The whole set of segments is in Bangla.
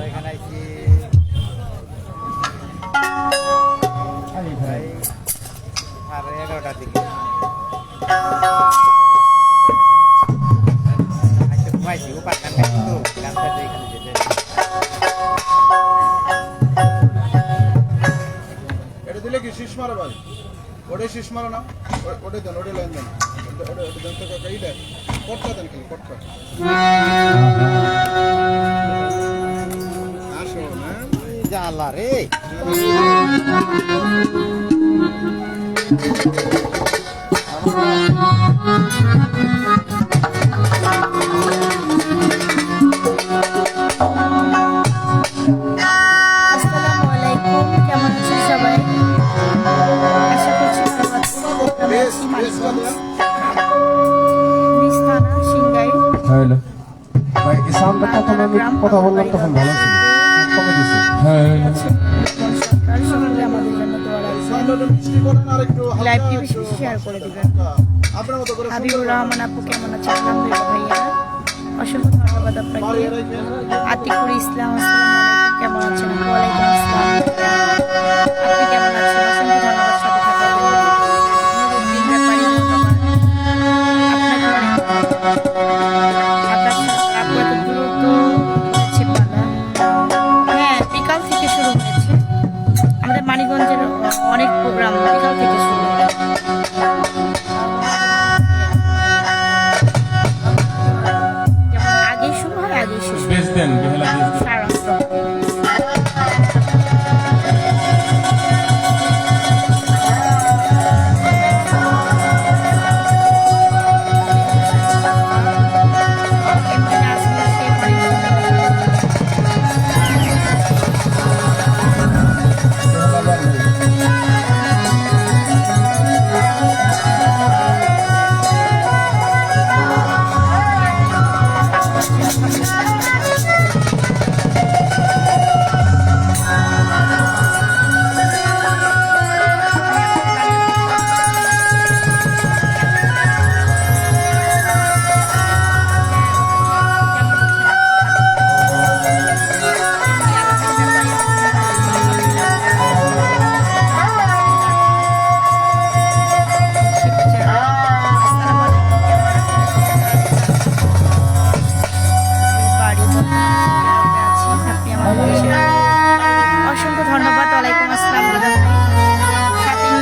এখানে আইছি সাড়ে 11টার দিকে ঘুমাইছি ও পাখান খাইছি তো গান চালিয়ে এখানে যেতে এটা দিলে কি শীষ মারা ভাই ওটাই শীষ মারা না ওটাই দেন ওটাই লাইন দেন ওটা দেন তো কাকা এইটা কটকা দেন কি কটকা আসো না জালা রে হ্যালো ভাই এই সাউন্ডটা তখন আমি কথা বললাম তখন ভালো ছিল কমে দিছে হ্যাঁ লাইভটি বেশি বেশি শেয়ার করে দিবেন। হাবিবুর রহমান আপু কেমন আছেন? আলহামদুলিল্লাহ ভাইয়া, অসংখ্য ধন্যবাদ আপনাকে। আতিকুর ইসলাম আসসালামু আলাইকুম, কেমন আছেন? ওয়ালাইকুম আসসালাম, আপনি কেমন আছেন? অসংখ্য ধন্যবাদ সাথে থাকার জন্য। নুরুদ্দিন ব্যাপারী ধন্যবাদ আপনাকে। আপু এত দ্রুত হচ্ছে পালা। হ্যাঁ, বিকাল থেকে শুরু হয়েছে আমাদের মানিকগঞ্জের অনেক প্রোগ্রাম বিকাল থেকে শুরু হয়। যেমন আগে শুরু হয় আগে শেষ হয়। সারাংশ অসংখ্য ধন্যবাদ। ওয়ালাইকুম আসসালাম দিদা ভাই, সাথেই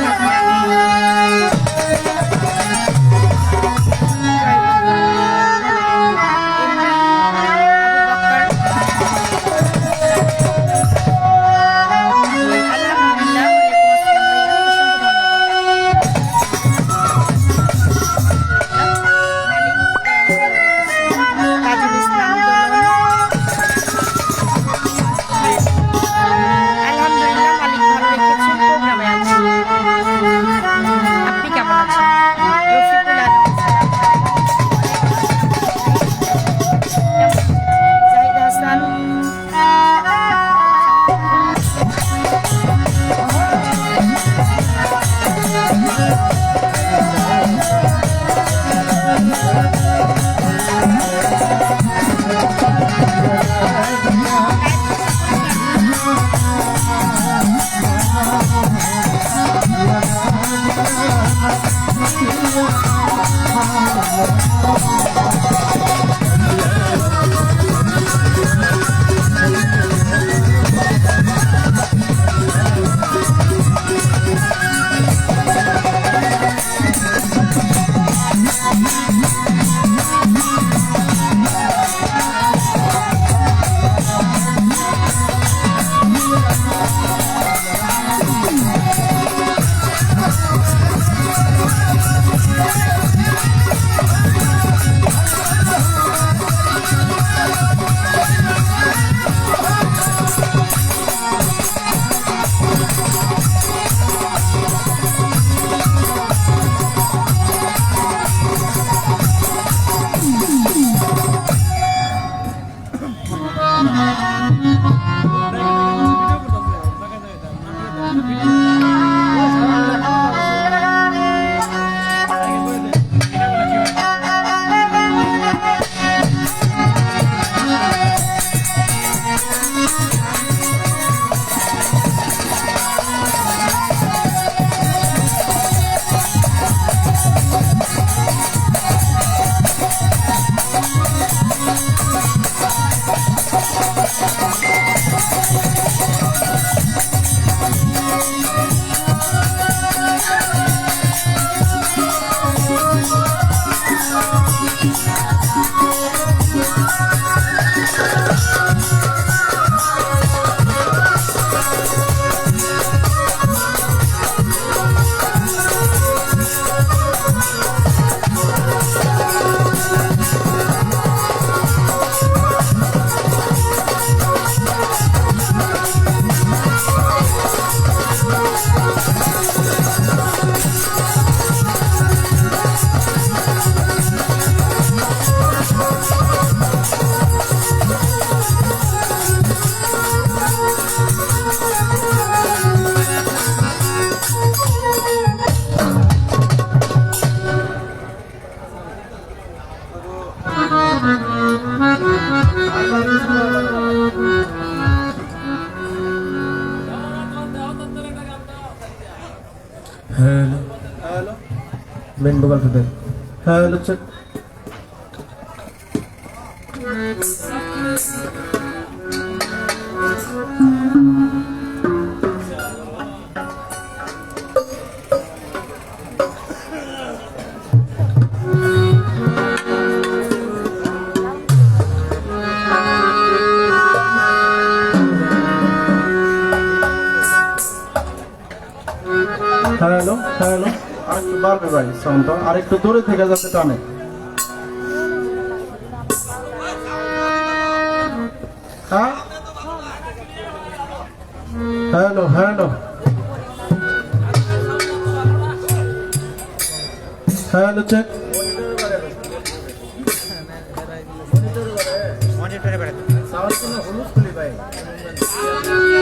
হ্যালো হ্যালো মেন বগাল থেকে হ্যালো চেক হ্যালো হ্যালো আরেকটু বাড়বে ভাই সাউন্ডটা আরেকটু দূরে থেকে যাতে টানে হ্যাঁ হ্যালো হ্যালো হ্যালো চেক মনিটরে বেড়াতে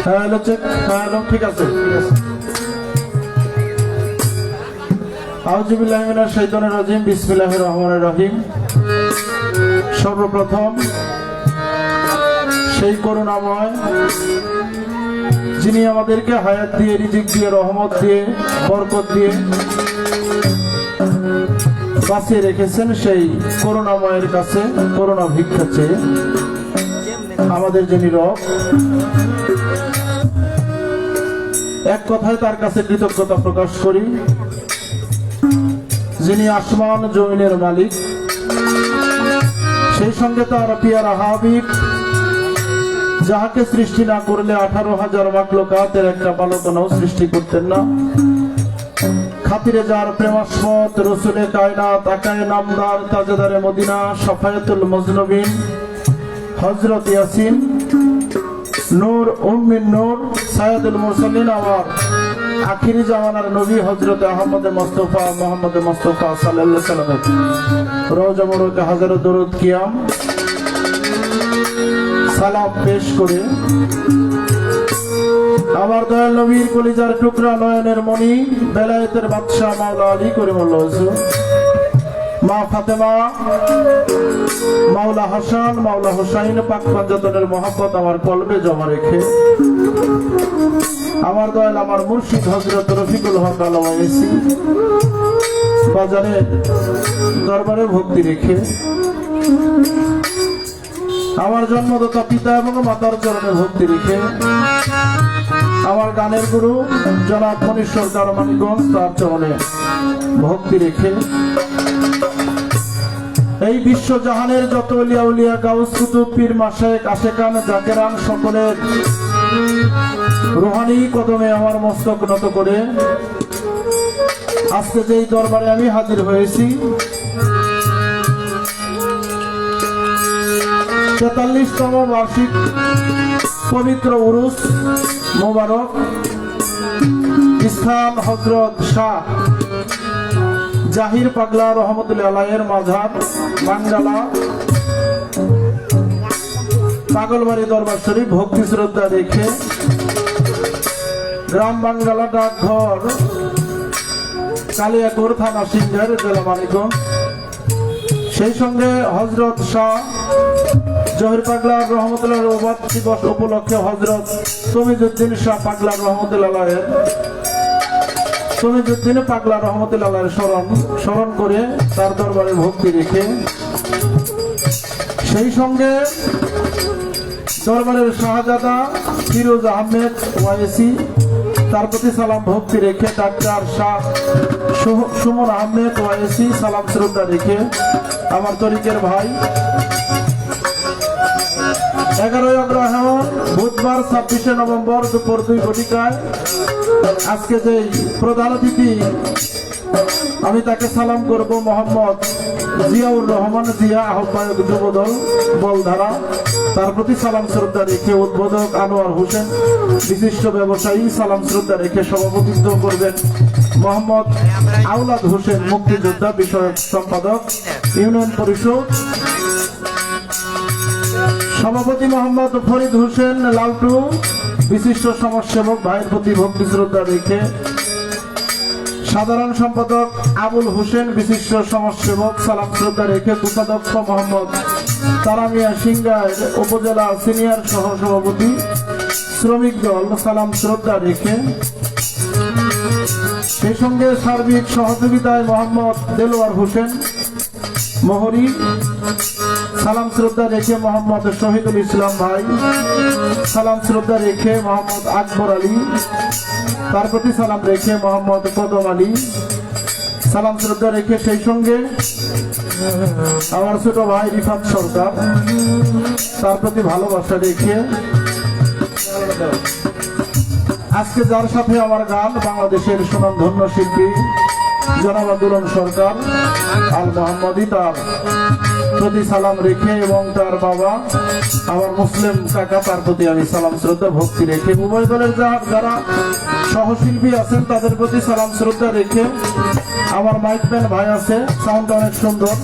হ্যালো চেক হ্যালো ঠিক আছে ঠিক আছে আউযুবিল্লাহি মিনাশ শাইতানির রাজিম বিসমিল্লাহির রহমানির রহিম সর্বপ্রথম সেই করুণাময় যিনি আমাদেরকে হায়াত দিয়ে রিজিক দিয়ে রহমত দিয়ে বরকত দিয়ে বাঁচিয়ে রেখেছেন সেই করুণাময়ের কাছে করুণা ভিক্ষা চেয়ে আমাদের যে নীরব এক কথায় তার কাছে কৃতজ্ঞতা প্রকাশ করি যিনি আসমান জমিনের মালিক সেই সঙ্গে তার পিয়ারা হাবিব যাহাকে সৃষ্টি না করলে 18,000 মাখলুকাতের একটা বালকনাও সৃষ্টি করতেন না খাতিরে যার প্রেমাস্পদ রসুলে কায়নাত আকায়ে নামদার তাজেদারে মদিনা শাফায়াতুল মুজনবিন হযরত ইয়াসিন নূর উম্মিন নূর সাইয়্যিদুল মুরসালিন আমার আখিরি জামানার নবী হযরত আহমদ মুস্তাফা মুহাম্মদ মুস্তাফা সাল্লাল্লাহু আলাইহি সাল্লামের রওজা মুবারকে হাজারো দরুদ কিয়াম সালাম পেশ করে আমার দয়াল নবীর কলিজার টুকরা নয়নের মণি বেলায়েতের বাদশা মাওলা আলী করিমুল্লাহ হুজুর মা ফাতেমা মাওলা হাসান মাওলা হুসাইন পাক পাঞ্জাতনের মহব্বত আমার কলবে জমা রেখে আমার দয়াল আমার মুর্শিদ হযরত রফিকুল হক আলওয়াইসি বাজারে দরবারে ভক্তি রেখে আমার জন্মদাতা পিতা এবং মাতার চরণে ভক্তি রেখে আমার গানের গুরু জনাব মনীষ সরকার মানিকগঞ্জ তার চরণে ভক্তি রেখে এই বিশ্ব জাহানের যত আউলিয়া উলিয়া গাউস কুতুব পীর মাশায়েখ আশেকান জাকেরান সকলের রুহানি কদমে আমার মস্তক নত করে আজকে যেই দরবারে আমি হাজির হয়েছি 43তম বার্ষিক পবিত্র উরুস মোবারক স্থান হযরত শাহ জাহির পাগলা রহমতুল্লাহ আলাইহির মাঝার বাঙ্গালা পাগলবাড়ি দরবার শরীফ ভক্তি শ্রদ্ধা রেখে গ্রাম বাঙ্গালা ডাকঘর কালিয়াকৈর থানা সিংহের জেলা মানিকগঞ্জ সেই সঙ্গে হযরত শাহ জহির পাগলা রহমতুল্লাহ ওবাদ দিবস উপলক্ষে হযরত তমিজউদ্দিন শাহ পাগলা রহমতুল্লাহ আলাইহির তমিজউদ্দিন পাগলা রহমতুল্লাহ আলাইহির স্মরণ করে তার দরবারে ভক্তি রেখে সেই সঙ্গে দরবারের শাহজাদা ফিরোজ আহমেদ ওয়াইসি তার প্রতি সালাম ভক্তি রেখে ডাক্তার শাহ সুমন আহমেদ ওয়াইসি সালাম শ্রদ্ধা রেখে আমার তরিকের ভাই 11 অগ্রহায়ণ বুধবার 26শে নভেম্বর দুপুর 2 ঘটিকায় আজকে যে প্রধান অতিথি আমি তাকে সালাম করব মোহাম্মদ জিয়াউর রহমান জিয়া, আহ্বায়ক যুবদল বলধারা, তার প্রতি সালাম শ্রদ্ধা রেখে উদ্বোধক আনোয়ার হোসেন বিশিষ্ট ব্যবসায়ী সালাম শ্রদ্ধা রেখে সভাপতিত্ব করবেন মোহাম্মদ আওলাদ হোসেন মুক্তিযোদ্ধা বিষয়ক সম্পাদক ইউনিয়ন পরিষদ, সভাপতি মোহাম্মদ ফরিদ হোসেন লালটু বিশিষ্ট সমাজসেবক ভাইয়ের প্রতি ভক্তি শ্রদ্ধা রেখে, সাধারণ সম্পাদক আবুল হোসেন বিশিষ্ট সমাজসেবক সালাম শ্রদ্ধা রেখে, কোষাধ্যক্ষ মোহাম্মদ তারামিয়া সিংগাইর উপজেলা সিনিয়র সহ সভাপতি শ্রমিক দল সালাম শ্রদ্ধা রেখে, সেই সঙ্গে সার্বিক সহযোগিতায় মোহাম্মদ দেলোয়ার হোসেন মোহরি সালাম শ্রদ্ধা রেখে, মোহাম্মদ শহীদুল ইসলাম ভাই সালাম শ্রদ্ধা রেখে, মোহাম্মদ আকবর আলী তার প্রতি সালাম রেখে, মোহাম্মদ কদম আলী সালাম শ্রদ্ধা রেখে, সেই সঙ্গে আমার ছোট ভাই রিফাত সরকার তার প্রতি ভালোবাসা রেখে, আজকে যার সাথে আমার গান বাংলাদেশের সুনামধন্য শিল্পী জনাব আব্দুল সরকার আল মোহাম্মদী তার প্রতি সালাম রেখে, এবং তার বাবা আমার মুসলিম কাকা তার প্রতি আমি সালাম শ্রদ্ধা ভক্তি রেখে, উভয় দলের যারা সহশিল্পী আছেন তাদের প্রতি সালাম শ্রদ্ধা রেখে, আমার মাইকম্যান ভাই আছে সাউন্ডটা অনেক সুন্দর,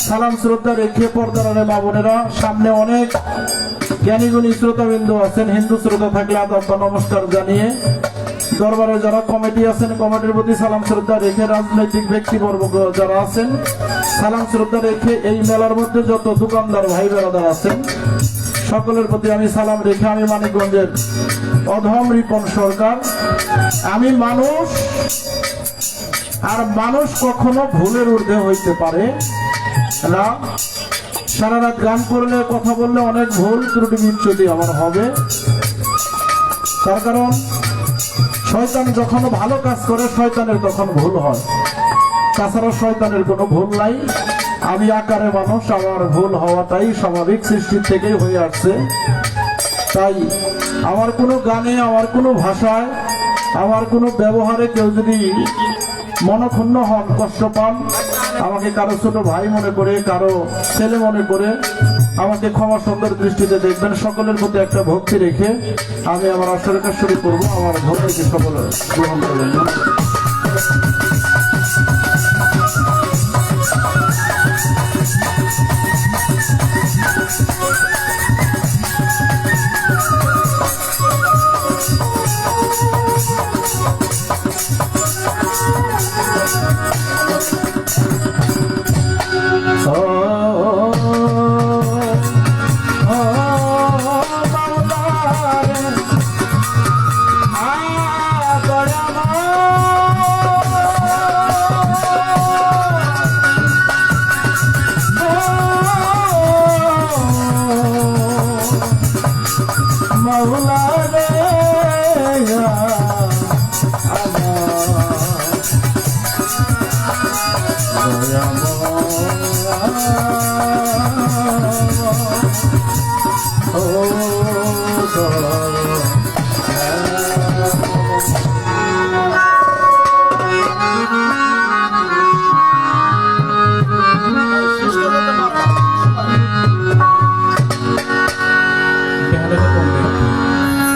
সালাম শ্রদ্ধা রেখে, পর্দারে মা বোনেরা, সামনে অনেক জ্ঞানীগুণী শ্রোতাবৃন্দ আছেন, হিন্দু শ্রোতা থাকলে আদাব বা নমস্কার জানিয়ে, দরবারে যারা কমিটি আছেন কমিটির প্রতি সালাম শ্রদ্ধা রেখে, রাজনৈতিক ব্যক্তিবর্গ যারা আছেন সালাম শ্রদ্ধা রেখে, এই মেলার মধ্যে যত দোকানদার ভাই বেড়াদার আছেন সকলের প্রতি আমি সালাম রেখে, আমি মানিকগঞ্জের অধম রিপন সরকার, আমি মানুষ, আর মানুষ কখনো ভুলের ঊর্ধ্বে হইতে পারে না, সারা রাত গান করলে কথা বললে অনেক ভুল ত্রুটি বিচ্যুতি আমার হবে, তার কারণ শয়তান যখন ভালো কাজ করে শয়তানের তখন ভুল হয়, তাছাড়া শয়তানের কোনো ভুল নাই, আমি আকারে মানুষ, আমার ভুল হওয়াটাই স্বাভাবিক, সৃষ্টির থেকেই হয়ে আসছে, তাই আমার কোনো গানে, আমার কোনো ভাষায়, আমার কোনো ব্যবহারে কেউ যদি মনক্ষুণ্ণ হন, কষ্ট পান, আমাকে কারো ছোট ভাই মনে করে, কারো ছেলে মনে করে আমাকে ক্ষমা সুন্দর দৃষ্টিতে দেখবেন, সকলের প্রতি একটা ভক্তি রেখে আমি আমার আসরটা শুরু করবো, আমার ভক্তিকে সকলে গ্রহণ করবেন।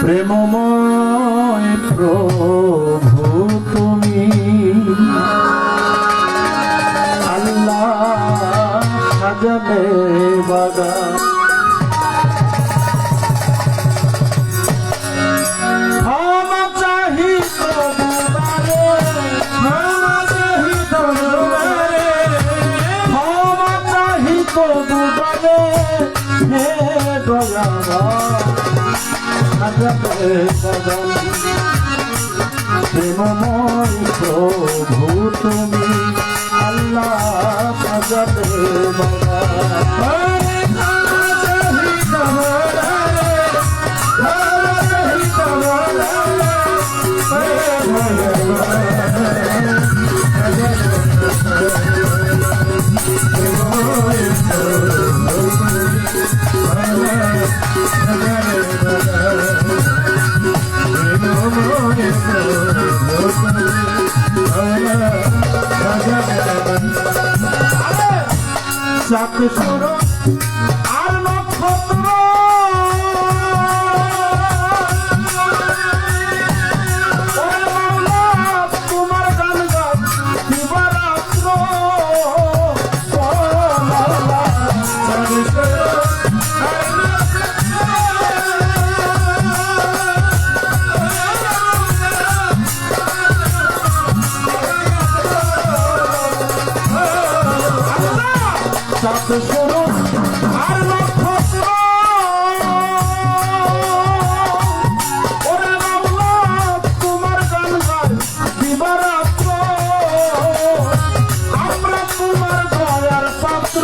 প্রেমময় প্রভু তুমি আল্লাহ সাজালে বাগান, ক্ষমা চাহি তোমারে, ক্ষমা চাহি তোমারে, ক্ষমা চাহি তোমারে, হে দয়াবান প্রেমময় প্রভু তুমি আল্লাহ সাজাতে বাবা শুরু আর নক্ষত্র ওরে মাওলা তোমার গান গাই দিবারাত্র ও মাওলা চাঁদ শুরু আর নক্ষত্র ওরে মাওলা তোমার গান গাই দিবারাত্র আমরা তোমার দয়ার পাত্র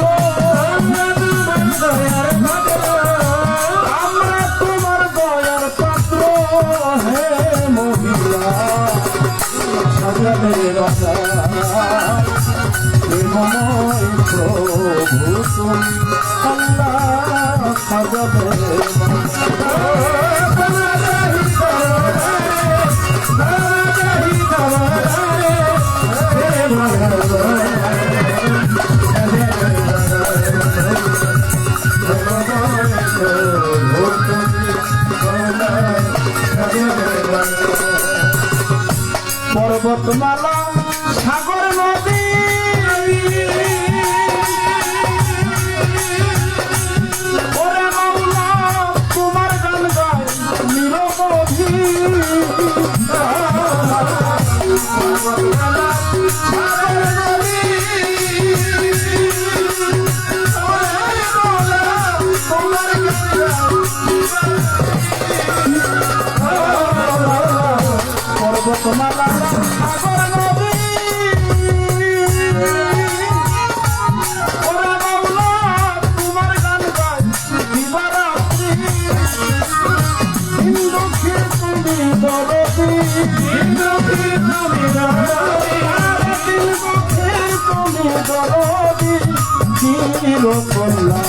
আমরা তোমার দয়ার পাত্র হে মহিলা সাজালে রাজা প্রেমময় প্রভু তুমি আল্লাহ সাজাবে পর্বতমালা সাগর নদী ওরে মাওলা তোমার গান গায় নিরবধি পর্বতমালা সাগর নদী ওরে মাওলা তোমার গান গায় পর্বতমালা সাগর নদী ওরে মাওলা তোমার গান গাই দিবারাত্রি হিন্দুখীর তুমি দরদি হিন্দুখীর তুমি দরদি চিরকল্লা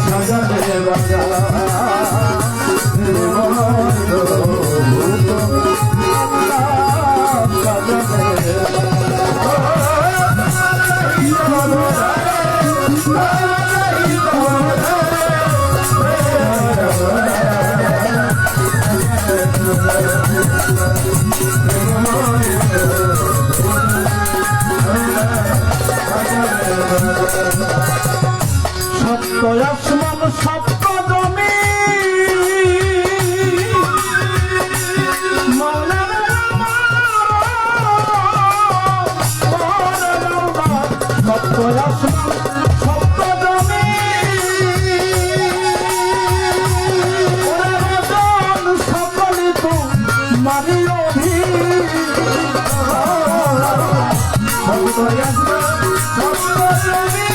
সাজালে বাজা সত্য আসমান সত্য জমি সত্য আসমান সত্য জমি সকলে তো মারি অভি সত্য আসমান সত্য জমি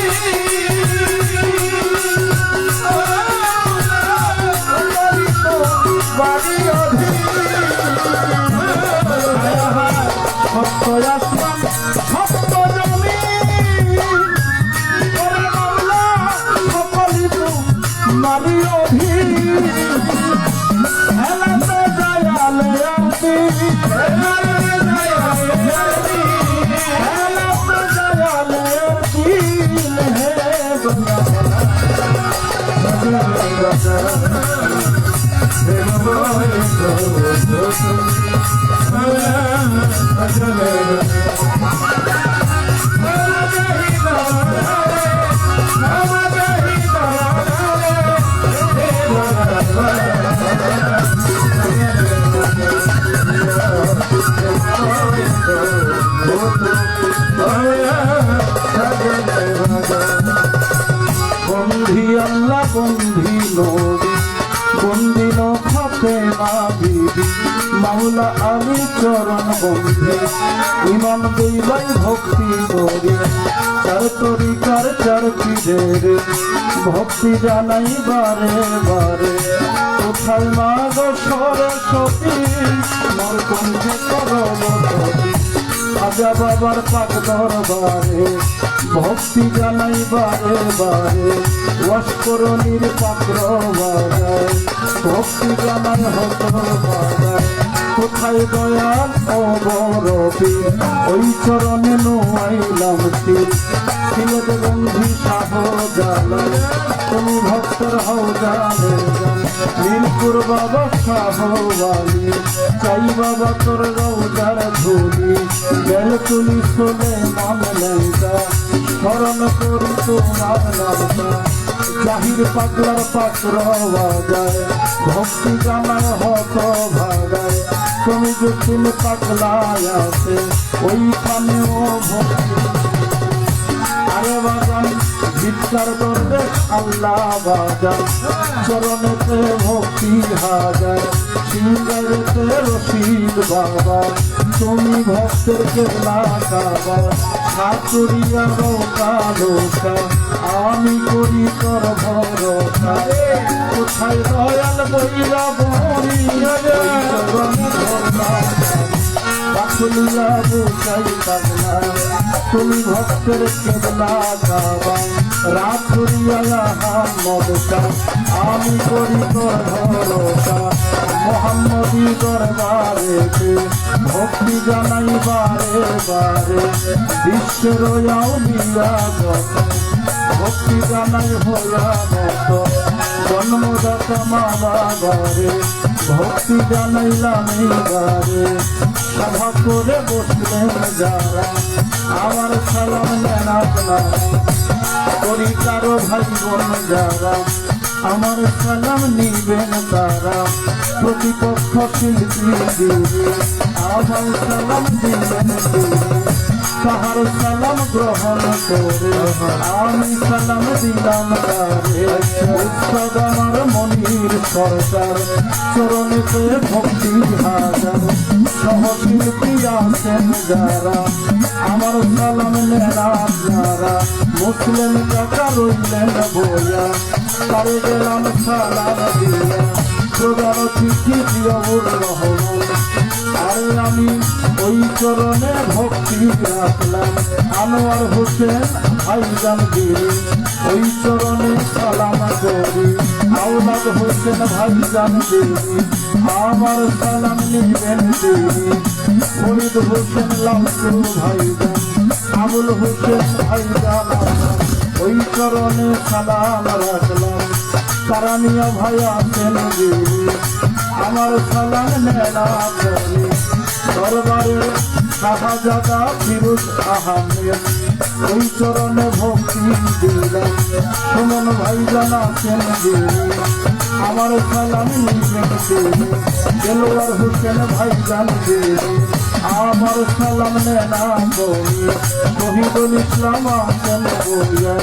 সত্য আসমান সত্য জমি ওরে মাওলা সকলি তো মারি অভি হেলাতে যায়ালে আরতি হেলাতে যায়ালে আরতি হে বন্ধি আল্লাহ বন্ধি নবী বন্দি নফাতে মা বিবি মাওলা আলী চরণ বন্ধি ইমান দইলাই ভক্তি করি চার তরিকার চার পীরের ভক্তি জানাই বারে বারে কোথায় মা গো সরস্বতী মোর কণ্ঠে করবতী আজা বাবার পাক দরবারে ভক্তি জানাই বারে বারে ওয়াসকরণীর পাত্র বাজায় ভক্তি জানাই হত বাজায় কোথায় দয়াল অবরবি ওই চরণে নোয়াইলাম তীর সিলেট বন্ধি শাহজালাল তুমি ভক্তর হও জানে জান নীলপুর বাবা শাহওয়ালি চাই বাবা তোর রওজার ধুলি গেল তুলি চলে মান লেঙ্গা স্মরণ করি তোমার নামটা জাহির পাগলার পাত্র বাজায় ভক্তি জানায় হত ভাগায় তুমি যখন পাগলায় আছে ওইখানেও ভক্তি আরে বাজান চিৎকার করবে আল্লাহ বাজান চরণেতে ভক্তি হাজার সিঙ্গারেতে রশিদ বাবা তুমি ভক্তের কেবলা কাবা সাতুরিয়া রোকা লোকা আমি করি তোর ভরসা কোথায় দয়াল বইরা বনি বাকুলিয়া বুঝাই পাগলা তুমি ভক্তের কেবলা কাবা রাতুরিয়া আহমদকা আমি করি তোর ভরসা মোহাম্মদী দরবারেতে ভক্তি জানাই বারে বারে বিশ্বের আউলিয়া যত ভক্তি জানাই হইয়া মত জন্মদাতা মা বাবারে ভক্তি জানাইলাম বারে সভা করে বসলেন যারা আমার সালাম নেন আপনারা করি কারো ভাই বোন যারা আমার সালাম নিবেন তারা প্রতিপক্ষ শিল্পী দিবে আমার সালাম দিবেন তাহার সালাম গ্রহণ করে আমি সালাম দিলাম তারে উৎসব আমার মনির সরকার চরণেতে ভক্তি হাজার সহশিল্পী আছেন যারা আমার সালাম নেন আপনারা মুসলিম কাকা রইলেন বইয়া তারে গেলাম সালাম দিয়া প্রধান চিঠি দিয়াবুর রহমান আরে আমি ওই চরণে ভক্তি রাখলাম আনোয়ার হোসেন ভাইজান গিরি ওই চরণে সালাম করি আওলাদ হোসেন ভাইজান গিরি আমার সালাম নিবেন তিনি ফরিদ হোসেন লামসু ভাইজান আবুল হোসেন ভাইজান ওই চরণে সালাম রাখলাম তারানিয়া ভাই আছেন গিরি আমার সালাম নেনা করি দরবারে শাহজাদা ফিরোজ আহমেদ ওই চরণে ভক্তি দিলাম সুমন ভাইজান আছেন গিরি আমার সালাম নিবেন তিনি দেলোয়ার হোসেন ভাইজান গিরি আমার সালাম নেনা করি শহীদুল ইসলাম আছেন বইয়া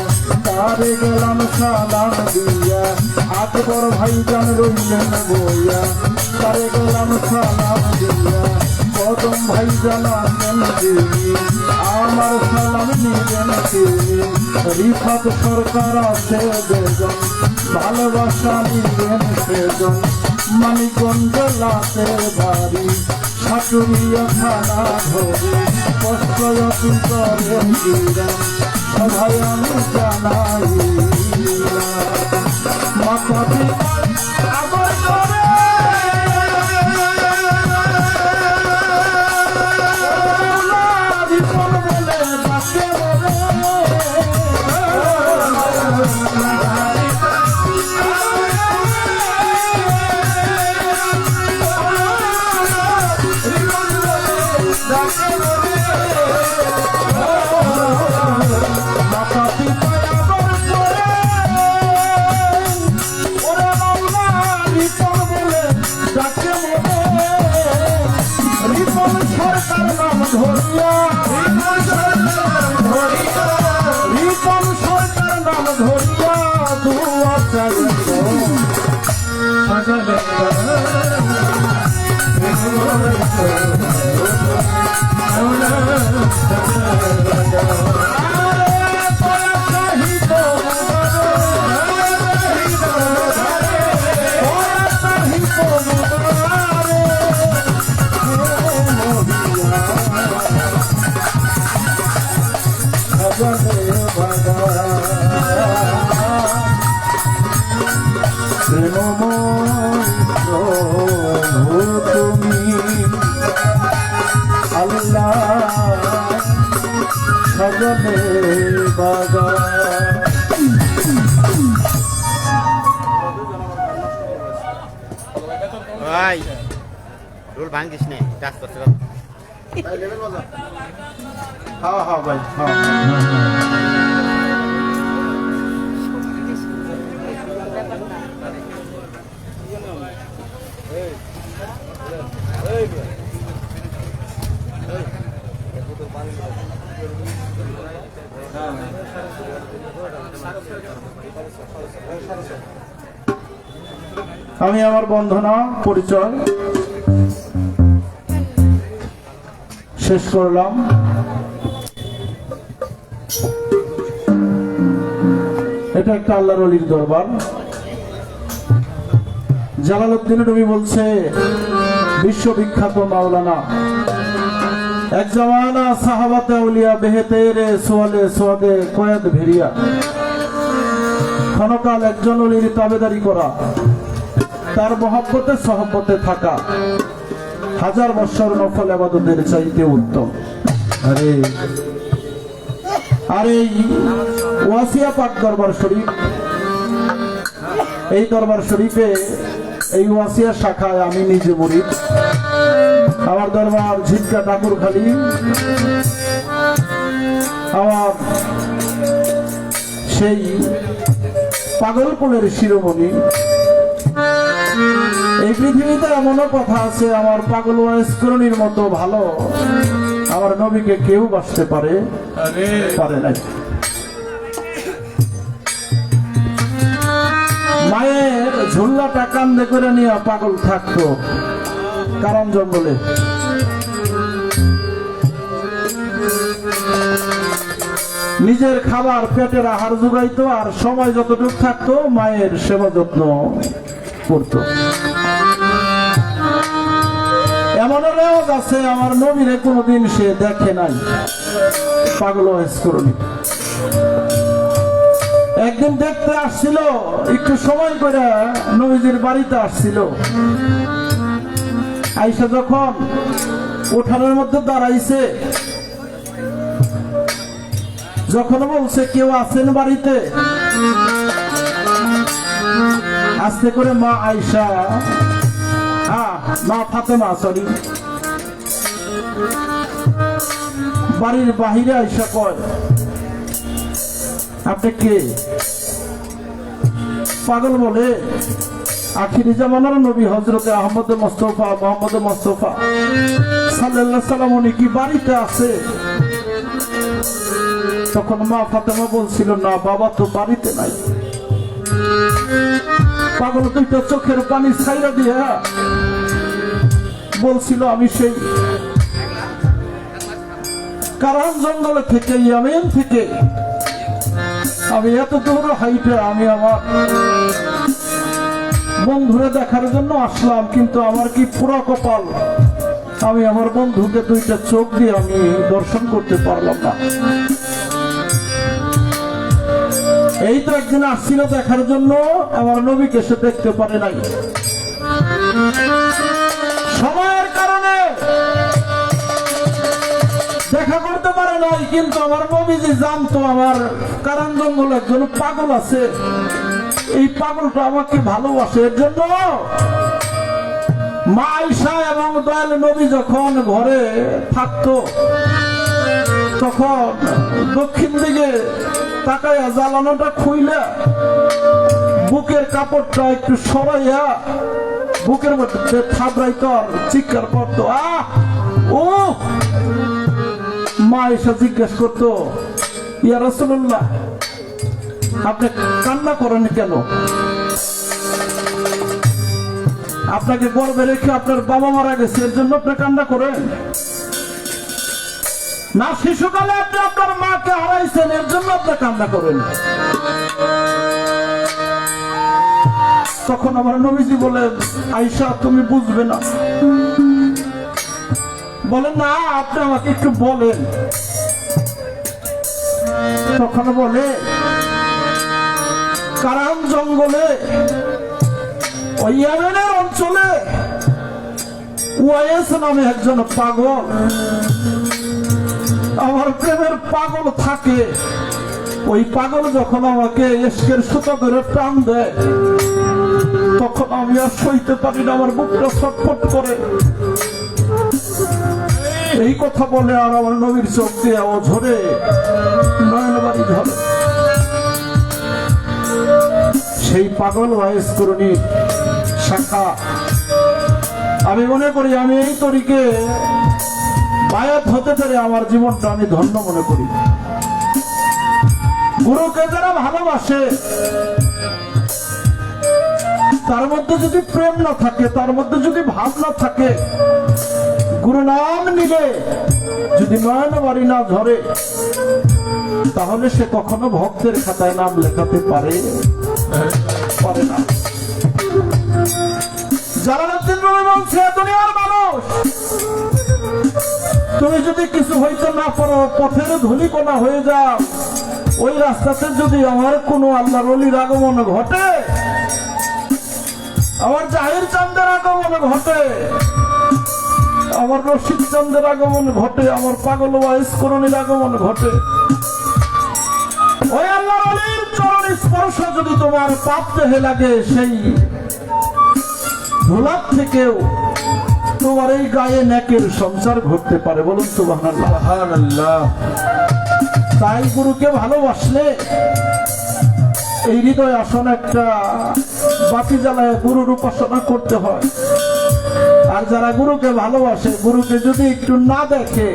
তারে গেলাম সালাম দিয়া আকবর ভাইজান রইলেন বইয়া তারে গেলাম সালাম দিয়া কদম ভাইজান আছেন তিনি আমার সালাম নিবেন তিনি রিফাত সরকার আছে বেজন ভালোবাসা নিবেন সেজন মানিকগঞ্জ লাতের বাড়ি সাটুরিয়া থানা ধরে কষ্ট করে সবাই আমি জানাই মাথাতে আবার করে বলে বাসে রিপন সরকার নাম ধরিয়া দুয়া চাই তুমি ভাই রোল ভাঙিস নে কাজ করতে ভাই লেভেল বাজা হ্যাঁ হ্যাঁ ভাই হ্যাঁ আমি আমার বন্ধনা পরিচয় শেষ করলাম। এটা একটা আল্লাহর ওলির দরবার। জালালউদ্দিন রুমি বলছে বিশ্ববিখ্যাত মাওলানা এক জামানা সাহাবাতে আউলিয়া বেহেতে রে সোয়ালে সোয়াদে কয়েদ ভেরিয়া ক্ষণকাল একজন ওলির তাবেদারি করা, তার মহব্বতে সহব্বতে থাকা হাজার বৎসর নফল ইবাদতের চাইতে উত্তম। আর এই ওয়াসিয়া পাক দরবার শরীফ, এই দরবার শরীফে এই ওয়াসিয়া শাখায় আমি নিজে মুরিদ। আমার দরবার ঝিটকা ঠাকুরখালী। আমার সেই পাগলকুলের শিরোমণি। এই পৃথিবীতে এমনও কথা আছে, আমার পাগল ওয়াইসকরণীর মতো ভালো আমার নবীকে কেউ বাসতে পারে নাই। মায়ের ঝুল্লাটা কান্দে করে নিয়ে পাগল থাকতো কারণ জঙ্গলে। নিজের খাবার পেটের আহার জোগাইতো, আর সময় যতটুকু থাকতো মায়ের সেবা যত্ন করতো। এমন রেওয়াজ আছে আমার নবীরে কোনোদিন সে দেখে নাই পাগল ওয়াইসকরণী। একদিন দেখতে আসছিল, একটু সময় করে নবীজির বাড়িতে আসছিল। আইসা যখন উঠানের মধ্যে দাঁড়াইছে, যখন বলছে কেউ আছেন বাড়িতে, আস্তে করে মা আয়েশা, মা ফাতেমা সরি, বাড়ির বাহিরে আয়েশা কয়, আপনি কে? পাগল বলে, আখিরি জামানার নবী হযরতে আহমদ মুস্তাফা মুহাম্মদ মুস্তাফা সাল্লাল্লাহু আলাইহি সাল্লাম উনি কি বাড়িতে আছে? তখন মা ফাতেমা বলছিল, না বাবা তো বাড়িতে নাই। পাগল দুইটা চোখের পানি ছাইরা দিয়া বলছিল, আমি সেই কারণ জঙ্গল থেকে ইয়ামেন থেকে আমি এত দূর হাইটে আমি আমার বন্ধুরে দেখার জন্য আসলাম, কিন্তু আমার কি পুরা কপাল, আমি আমার বন্ধুকে দুইটা চোখ দিয়ে আমি দর্শন করতে পারলাম না। এই তো একদিন আসছিল দেখার জন্য, আমার নবীকে সে দেখতে পারে নাই। সময়ের কারণে দেখা করতে পারে নাই, কিন্তু আমার নবীজি জানতো আমার কারণ জঙ্গলে একজন পাগল আছে, এই পাগলটা আমাকে ভালোবাসে। এর জন্য মা আয়েশা এবং দয়াল নবী যখন ঘরে থাকতো, তখন দক্ষিণ দিকে তাকাইয়া জ্বালানোটা খুইলা বুকের কাপড়টা একটু সরাইয়া বুকের মধ্যে থাবড়াইতো আর চিৎকার করতো, ও মা আয়েশা জিজ্ঞেস করতো, ইয়া রাসূলুল্লাহ আপনি কান্না করেন কেন? আপনাকে গর্ভে রেখে আপনার বাবা মারা গেছে, এর জন্য আপনি কান্না করেন? না শিশুকালে আপনি আপনার মাকে হারাইছেন, এর জন্য আপনি কান্না করেন? তখন আমার নবীজি বলেন, আয়েশা তুমি বুঝবে না। বলেন, না আপনি আমাকে একটু বলেন। তখন বলে, কারণ জঙ্গলে ওই ইয়ামেনের অঞ্চলে ওয়াইস নামে একজন পাগল, আমার প্রেমের পাগল থাকে। ওই পাগল যখন আমাকে ইশকের সুতো ধরে টান দেয়, তখন আমি আর সইতে পারি না, আমার বুকটা ছটফট করে। এই কথা বলে আর আমার নবীর চোখ দিয়ে ঝরে নয়নবাড়ি ঝরে। সেই পাগল ওয়াইস করুণীর শাখা আমি মনে করি, আমি এই তরিকে বায়াত হতে পেরে আমার জীবনটা আমি ধন্য মনে করি। গুরুকে যারা ভালোবাসে তার মধ্যে যদি প্রেম না থাকে, তার মধ্যে যদি ভাব না থাকে, গুরু নাম নিলে যদি নয়নবাড়ি না ঝরে, তাহলে সে কখনো ভক্তের খাতায় নাম লেখাতে পারে না। জালালউদ্দিন রুমি বলছে, দুনিয়ার মানুষ, তুমি যদি কিছু হইতে না পারো, পথের ধূলিকণা হয়ে যাও, ওই রাস্তাতে যদি আমার কোনো আল্লাহর ওলির আগমন ঘটে, আমার জাহির চাঁদের আগমন ঘটে, আমার রশিদ চাঁদের আগমন ঘটে, আমার পাগল ওয়াইস করণীর আগমন ঘটে, ওই আল্লাহর ওলির চরণ স্পর্শ যদি তোমার পাপ দেহে লাগে, সেই ধুলার থেকেও তোমার এই গায়ে নেকের সঞ্চার ঘটতে পারে। বলুন সুবহানাল্লাহ। সুবহানাল্লাহ। তাই গুরুকে ভালোবাসলে এই হৃদয় আসন একটা বাতি জ্বালায় গুরুর উপাসনা করতে হয়। আর যারা গুরুকে ভালোবাসে, গুরুকে যদি একটু না দেখে,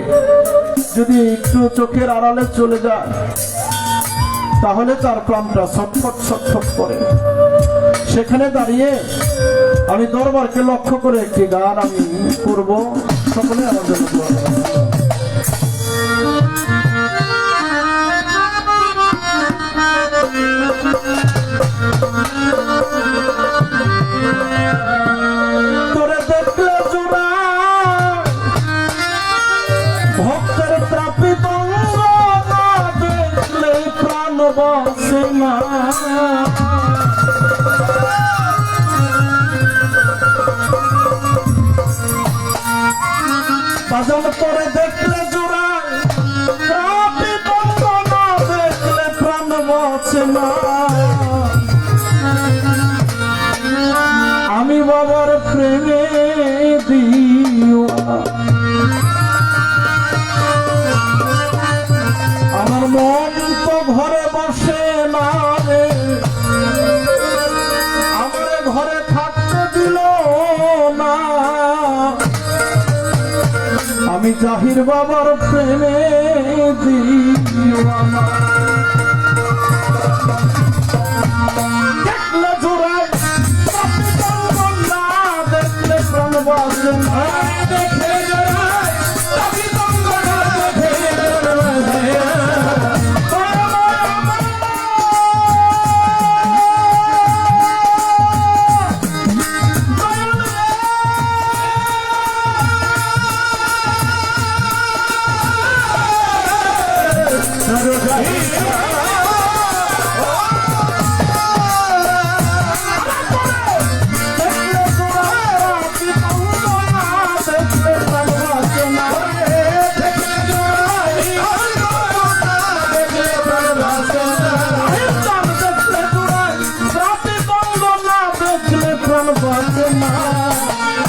যদি একটু চোখের আড়ালে চলে যায়, তাহলে তার প্রাণটা ছটফট ছটফট করে। সেখানে দাঁড়িয়ে আমি দরবারকে লক্ষ্য করে একটি গান আমি করব, সকলে আমার জন্য দোয়া করবেন। তোরে দেখলে জোড়া ভক্তের ত্রাপিত না দেখলে প্রাণ বসে না, বাজান তোরে দেখলে জোড়ায় ত্রাপিত না দেখলে প্রাণ বসে না। আমি বাবার প্রেমে দিওয়ানা, আমার মন তো ঘরে বসে না রে, আমার ঘরে থাকতে দিল না। আমি জাহির বাবার প্রেমে দিওয়ানা, দেখলে জোড়ায় দেখলে প্রাণ বাসে না, দেখলে জোড়ায়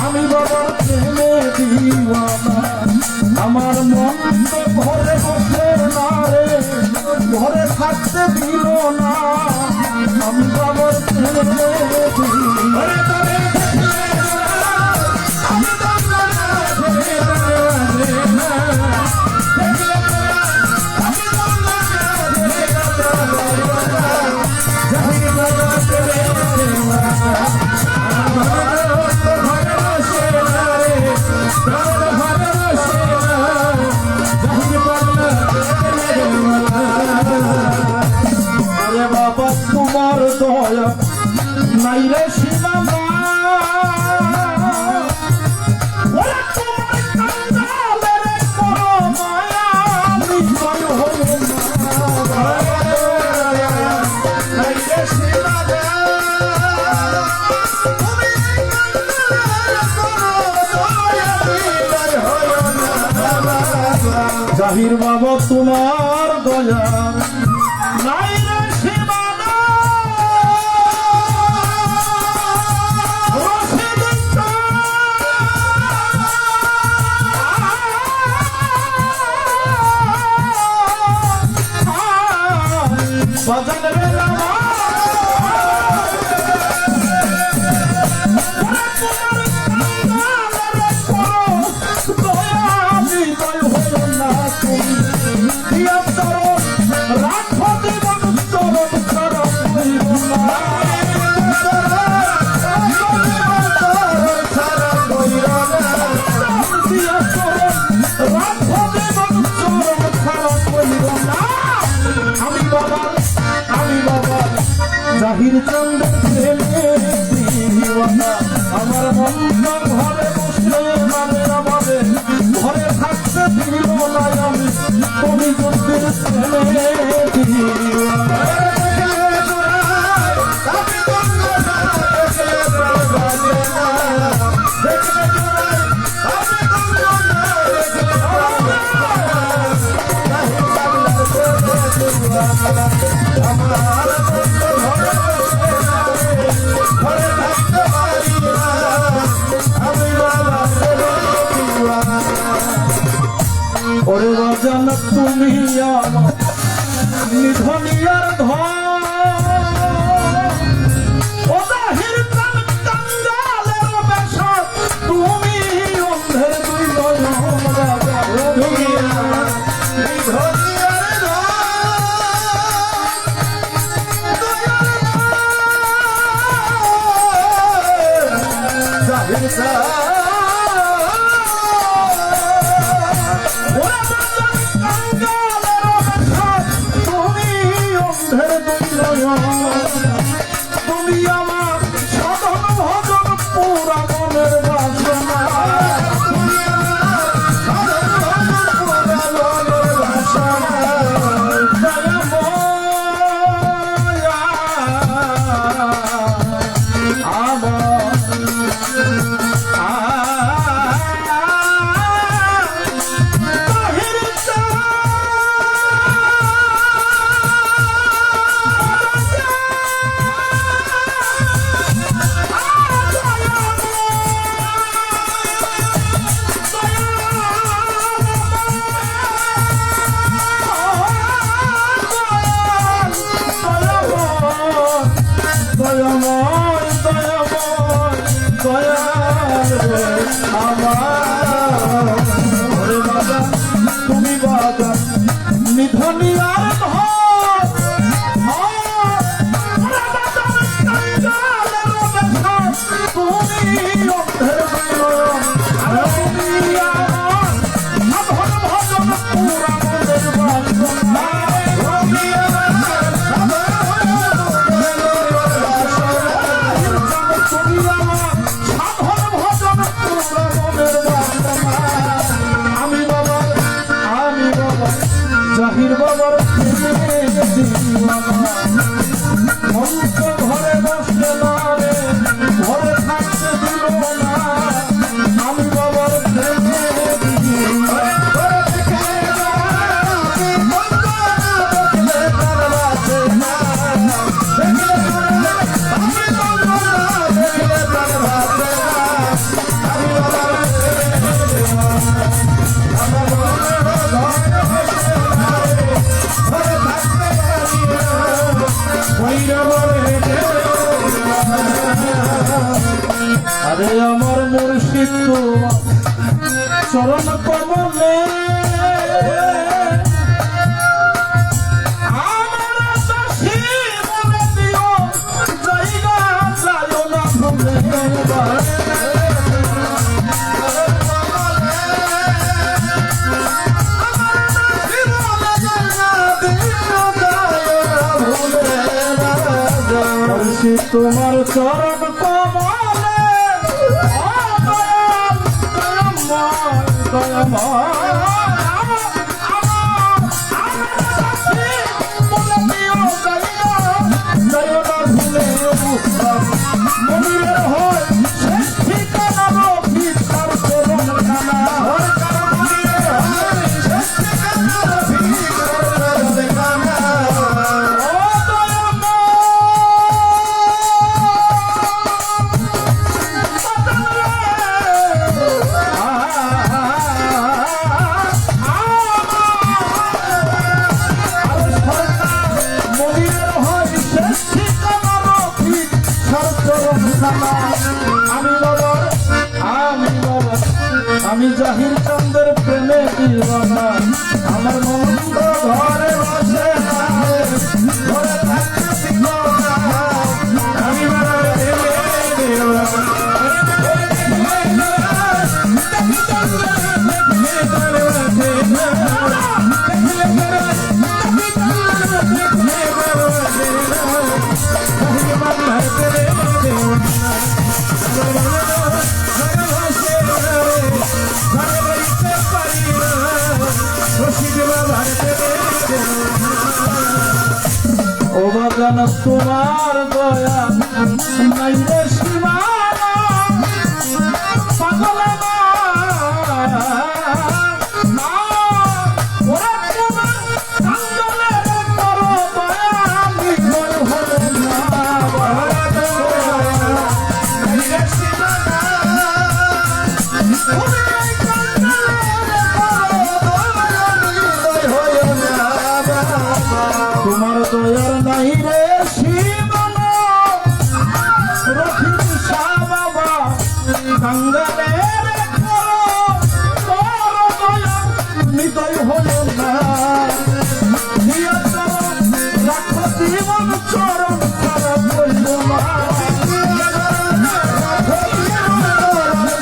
আমি বাবার প্রেমে দিওয়ানা, আমার মন তো ঘরে বসে না রে, ঘরে থাকতে দিল না। আমি বাবার প্রেমে দিওয়ানা, বাবা তোমার দয়া নাই রে সীমা, তোমার কান্দালে রে করো মায়া, নিশ্চয় হলো নাই রে সীমা, জাহির বাবা তোমার দয়া নাই রে সীমানা, ও তুমি আমার নিধনিয়ার ধন ও জাহির প্রাণ কাঙ্গালের বেশত তুমি অন্ধের দুই নয়ন রাজা তুমি আমার নিধনিয়ার ধন জাহির তুমি আমার সাধন ভজন পুরা মনের বাসনা তুমি বাবা নিধনিয়ার জাহির বাবার মন্ত্র ঘরে বসে না রে ঘরে থাকতে দিল না আমি বাবার প্রেমে আরে আমার মুর্শিদ তোমার চরণ কমলে আমার দাসী বলে দিও জায়গা যায় না ভুলে তোমার চরণ কমলে মনিরের হয় শেষ ঠিকানা ভিক্ষার চরণ খানা আমি জাহির চন্দ্রের প্রেমে দিওয়ানা আমার মন্দ ঘরে বসে না ঘরে থাকতে শিখো না আমি বাবার প্রেমে দিওয়ানা ও বাগান তোমার দয়া নাই রে সীমানা পাগল কাঙ্গালের নিদয় হলো না দিয়া চরণ রাখো জীবন চরণ ছাড়া কইল না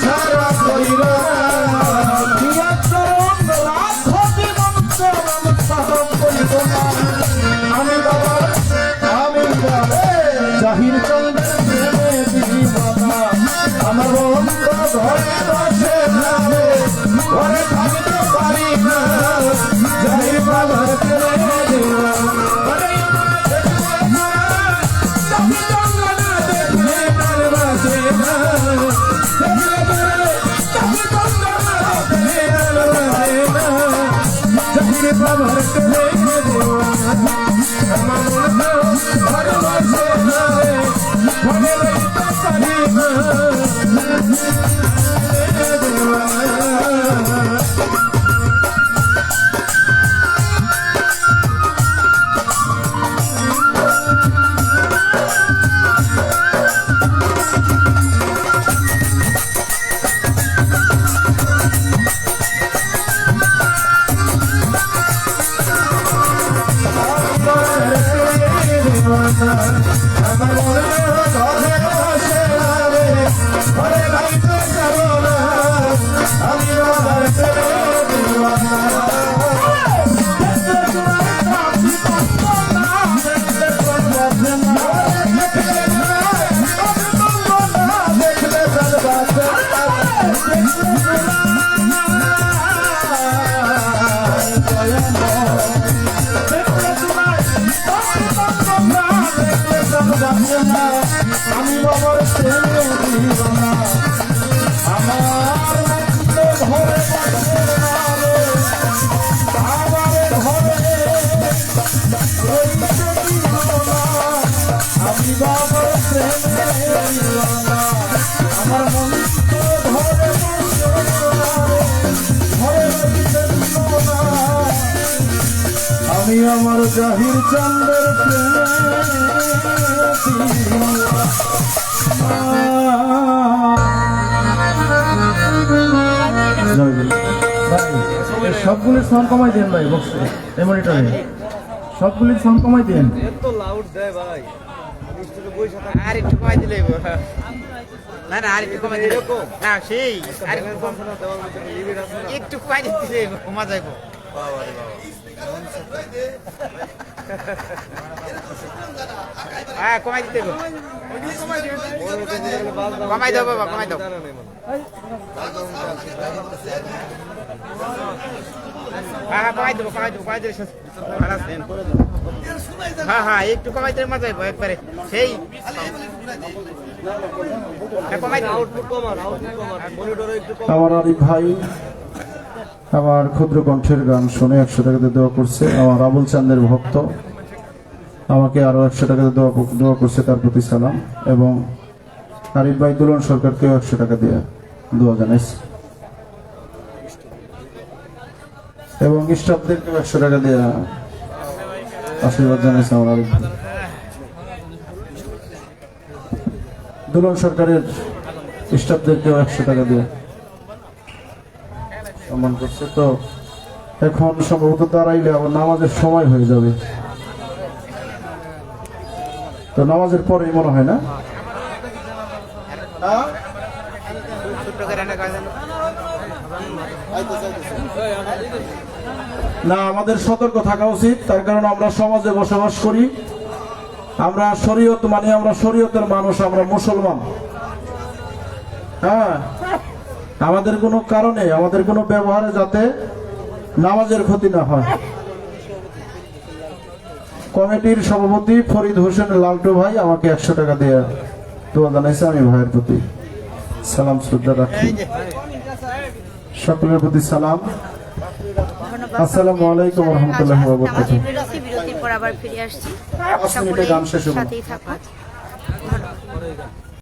ছাড়া কইল দিয়া চরণ রাখো জীবন চরণ ছাড়া কইল না আমি বাবা জাহির চন্দ্রের প্রেমে দিবানা আমার বন্ধ ঘরে বসে যাবে ঘরে থাকতে পারি না জাহির বাবার প্রেমে দিবানা বাবার প্রেমে দিবানা আমার বন্ধ ঘরে বসে যাবে ঘরে থাকতে পারি না আমি বাবার প্রেমে দিবানা আমার ঘরে বসে না রে আমার ঘরে রইতে দিল না আমি বাবার প্রেমে দিবানা আমার মনকে ঘরে বসে না রে ঘরে রইতে দিল না আমি আমার জাহির চন্দ্রের প্রেমে সবগুলির সাউন্ড কমাই দেন ভাই বক্সে এই মনিটরে সবগুলির সাউন্ড কমাই দেন এত লাউড দেয় ভাই আর একটু কমাই দিলে না না আর একটু কমাই দিলে না সেই আর একটু কমাই দিলে কমা যাইব হ্যাঁ কমাই দিতে কমাই দাও বাবা কমাই দাও হ্যাঁ কমাই দেবো কমাই দেবো হ্যাঁ হ্যাঁ একটু কমাই দিলে মজা যাইব একবারে সেই কমাই দাও আমার আরিফ ভাই আমার ক্ষুদ্র কণ্ঠের গান শুনে 100 টাকাতে দোয়া করছে আমার আবুল চাঁদের ভক্ত আমাকে আরো 100 টাকাতে দোয়া করছে তার প্রতি সালাম এবং আরিফ ভাই দুলন সরকারকেও 100 টাকা দিয়ে দোয়া জানাইছে এবং স্টাফদেরকেও 100 টাকা দিয়ে আশীর্বাদ জানাইছে আমার আরিফ ভাই দুলন সরকারের স্টাফদেরকেও 100 টাকা দিয়ে সম্মান করছে। তো এখন সম্ভবত দাঁড়াইলে আবার নামাজের সময় হয়ে যাবে, তো নামাজের পরেই মনে হয় না না আমাদের সতর্ক থাকা উচিত। তার কারণ আমরা সমাজে বসবাস করি, আমরা শরীয়ত মানি, আমরা শরীয়তের মানুষ, আমরা মুসলমান। হ্যাঁ, আমাদের কোনো কারণে আমাদের কোনো ব্যবহারে যাতে নামাজের ক্ষতি না হয়। কমিটির সভাপতি ফরিদ হোসেন লালটু ভাই আমাকে 100 টাকা দিয়ে দোয়া জানাইছে। আমি ভাইয়ের প্রতি সালাম শ্রদ্ধা রাখি। সকলের প্রতি সালাম। আসসালামু আলাইকুম ওয়া রাহমাতুল্লাহি ওয়া বারাকাতুহু। বিরতির পর আবার ফিরে আসছি। 5 মিনিটে গান শেষ হবে। সাথেই থাকুন।